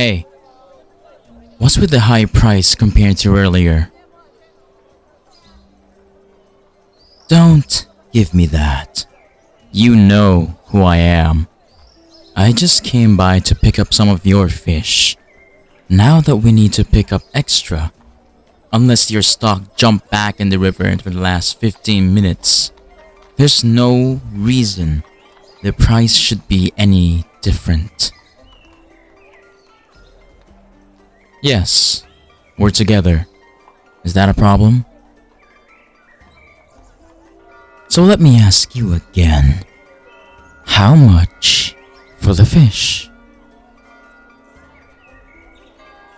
Hey, what's with the high price compared to earlier? Don't give me that. You know who I am. I just came by to pick up some of your fish. Now that we need to pick up extra, unless your stock jumped back in the river for the last 15 minutes, there's no reason the price should be any different. Yes, we're together. Is that a problem? So let me ask you again. How much for the fish?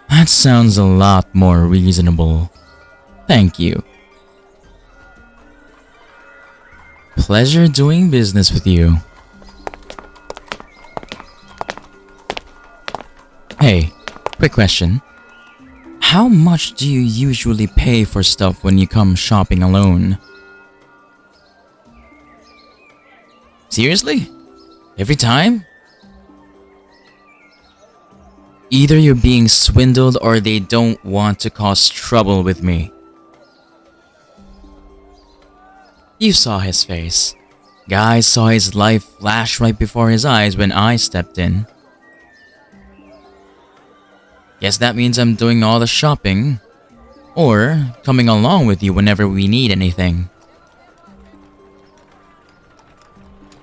That sounds a lot more reasonable. Thank you. Pleasure doing business with you. Hey, quick question. How much do you usually pay for stuff when you come shopping alone? Seriously? Every time? Either you're being swindled or they don't want to cause trouble with me. You saw his face. Guy saw his life flash right before his eyes when I stepped in. Guess that means I'm doing all the shopping, or coming along with you whenever we need anything.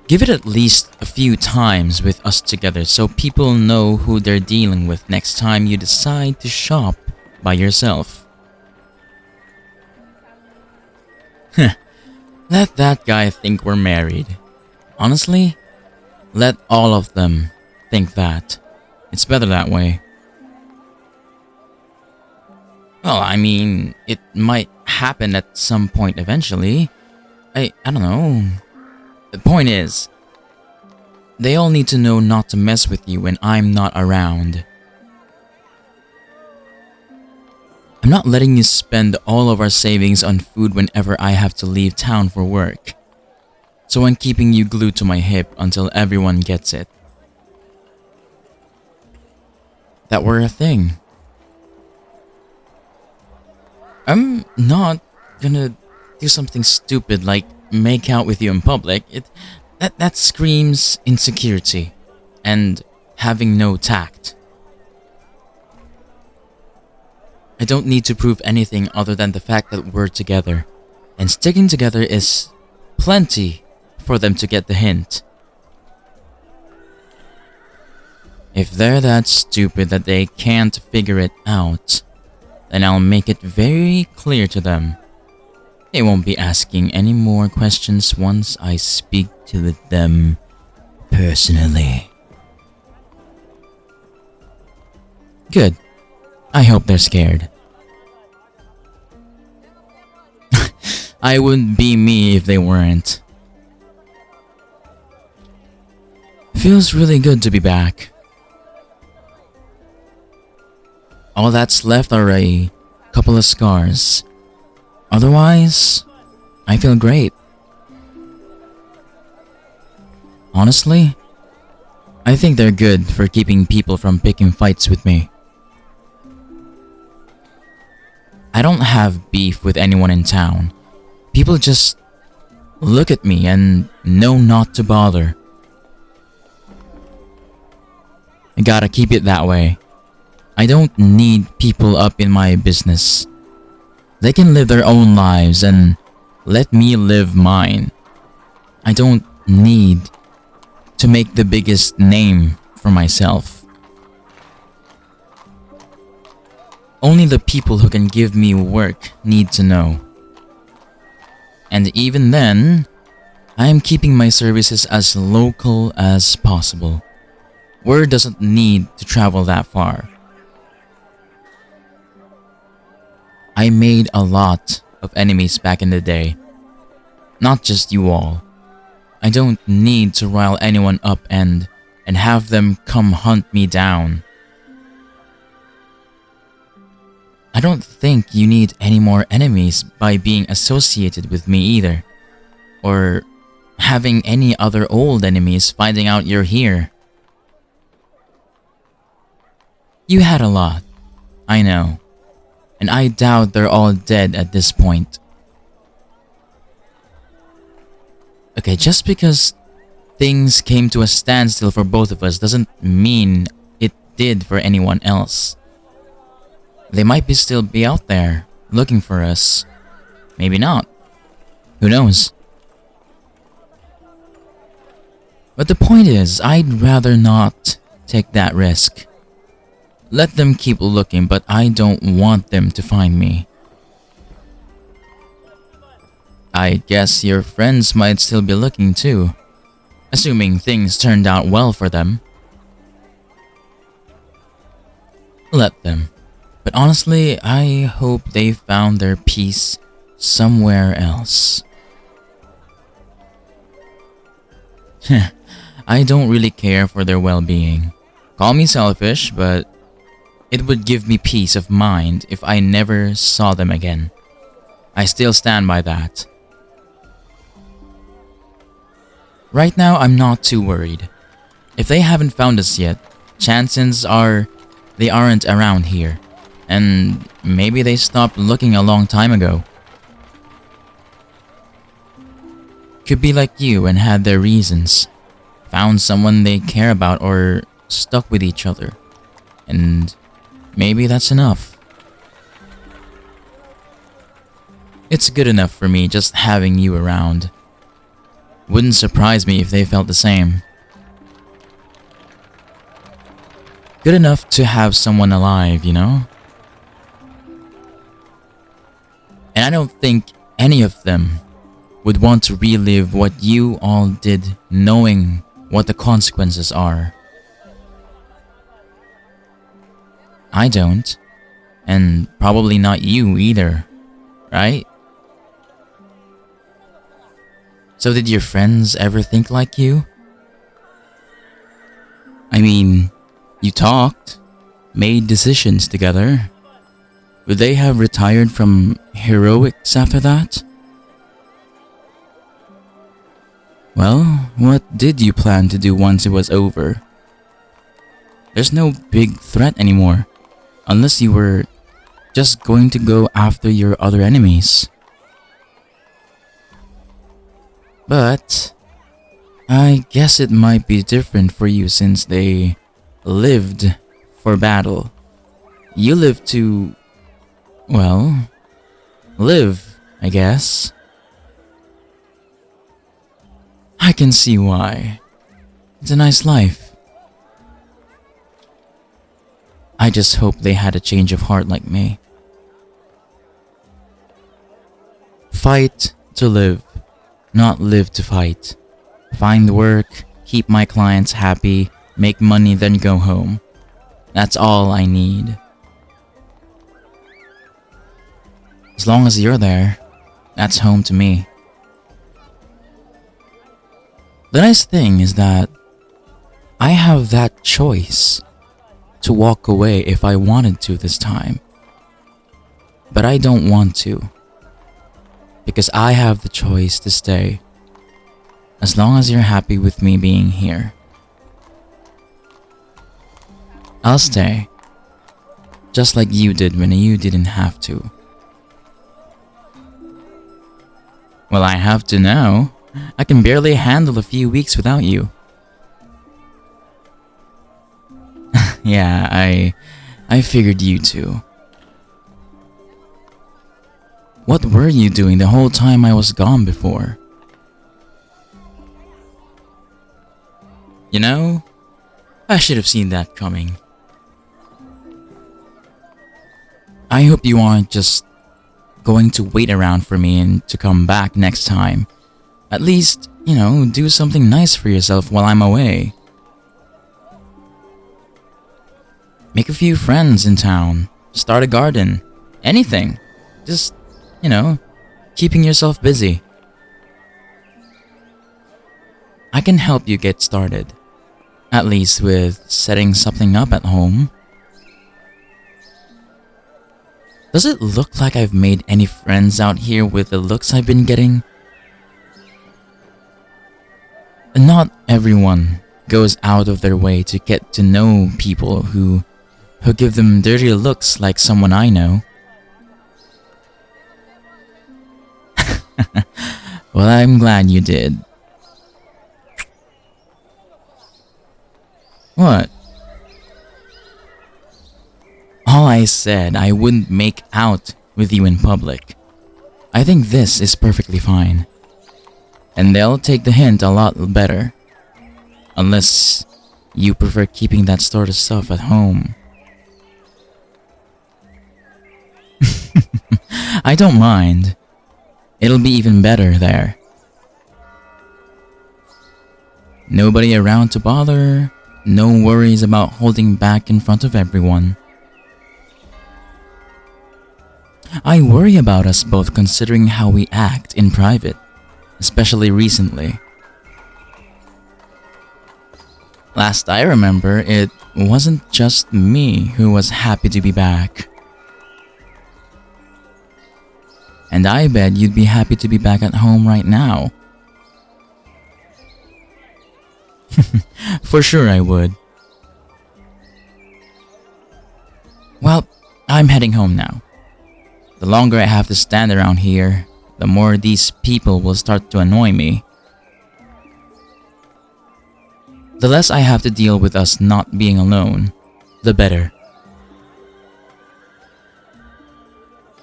Give it at least a few times with us together so people know who they're dealing with next time you decide to shop by yourself. Let that guy think we're married. Honestly, let all of them think that. It's better that way. Well, I mean, it might happen at some point eventually. I don't know. The point is, they all need to know not to mess with you when I'm not around. I'm not letting you spend all of our savings on food whenever I have to leave town for work. So I'm keeping you glued to my hip until everyone gets it. That were a thing. I'm not gonna do something stupid like make out with you in public. That screams insecurity and having no tact. I don't need to prove anything other than the fact that we're together, and sticking together is plenty for them to get the hint. If they're that stupid that they can't figure it out, then I'll make it very clear to them. They won't be asking any more questions once I speak to them personally. Good. I hope they're scared. I wouldn't be me if they weren't. Feels really good to be back. All that's left are a couple of scars. Otherwise, I feel great. Honestly, I think they're good for keeping people from picking fights with me. I don't have beef with anyone in town. People just look at me and know not to bother. I gotta keep it that way. I don't need people up in my business. They can live their own lives and let me live mine. I don't need to make the biggest name for myself. Only the people who can give me work need to know. And even then, I am keeping my services as local as possible. Word doesn't need to travel that far. I made a lot of enemies back in the day. Not just you all. I don't need to rile anyone up and have them come hunt me down. I don't think you need any more enemies by being associated with me either. Or having any other old enemies finding out you're here. You had a lot, I know, and I doubt they're all dead at this point. Okay, just because things came to a standstill for both of us doesn't mean it did for anyone else. They might still be out there, looking for us. Maybe not. Who knows? But the point is, I'd rather not take that risk. Let them keep looking, but I don't want them to find me. I guess your friends might still be looking too, assuming things turned out well for them. Let them. But honestly, I hope they found their peace somewhere else. I don't really care for their well-being. Call me selfish, but it would give me peace of mind if I never saw them again. I still stand by that. Right now, I'm not too worried. If they haven't found us yet, chances are they aren't around here. And maybe they stopped looking a long time ago. Could be like you and had their reasons. Found someone they care about or stuck with each other. And maybe that's enough. It's good enough for me just having you around. Wouldn't surprise me if they felt the same. Good enough to have someone alive, you know? And I don't think any of them would want to relive what you all did, knowing what the consequences are. I don't. And probably not you either, right? So did your friends ever think like you? I mean, you talked, made decisions together. Would they have retired from heroics after that? Well, what did you plan to do once it was over? There's no big threat anymore, unless you were just going to go after your other enemies. But I guess it might be different for you since they lived for battle. You live to, well, live, I guess. I can see why. It's a nice life. I just hope they had a change of heart like me. Fight to live, not live to fight. Find work, keep my clients happy, make money, then go home. That's all I need. As long as you're there, that's home to me. The nice thing is that I have that choice to walk away if I wanted to this time. But I don't want to, because I have the choice to stay, as long as you're happy with me being here. I'll stay, just like you did when you didn't have to. Well, I have to now. I can barely handle a few weeks without you. Yeah, I figured you too. What were you doing the whole time I was gone before? You know, I should have seen that coming. I hope you aren't just going to wait around for me and to come back next time. At least, you know, do something nice for yourself while I'm away. Make a few friends in town. Start a garden. Anything. Just, you know, keeping yourself busy. I can help you get started. At least with setting something up at home. Does it look like I've made any friends out here with the looks I've been getting? Not everyone goes out of their way to get to know people who who give them dirty looks like someone I know. Well, I'm glad you did. What? All I said, I wouldn't make out with you in public. I think this is perfectly fine. And they'll take the hint a lot better. Unless you prefer keeping that sort of stuff at home. I don't mind. It'll be even better there. Nobody around to bother. No worries about holding back in front of everyone. I worry about us both considering how we act in private, especially recently. Last I remember, it wasn't just me who was happy to be back. And I bet you'd be happy to be back at home right now. For sure I would. Well, I'm heading home now. The longer I have to stand around here, the more these people will start to annoy me. The less I have to deal with us not being alone, the better.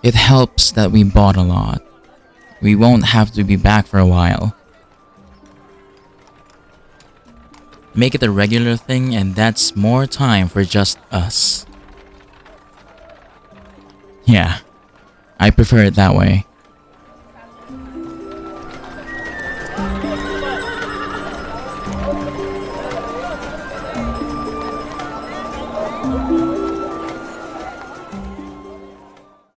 It helps that we bought a lot. We won't have to be back for a while. Make it a regular thing, and that's more time for just us. Yeah, I prefer it that way.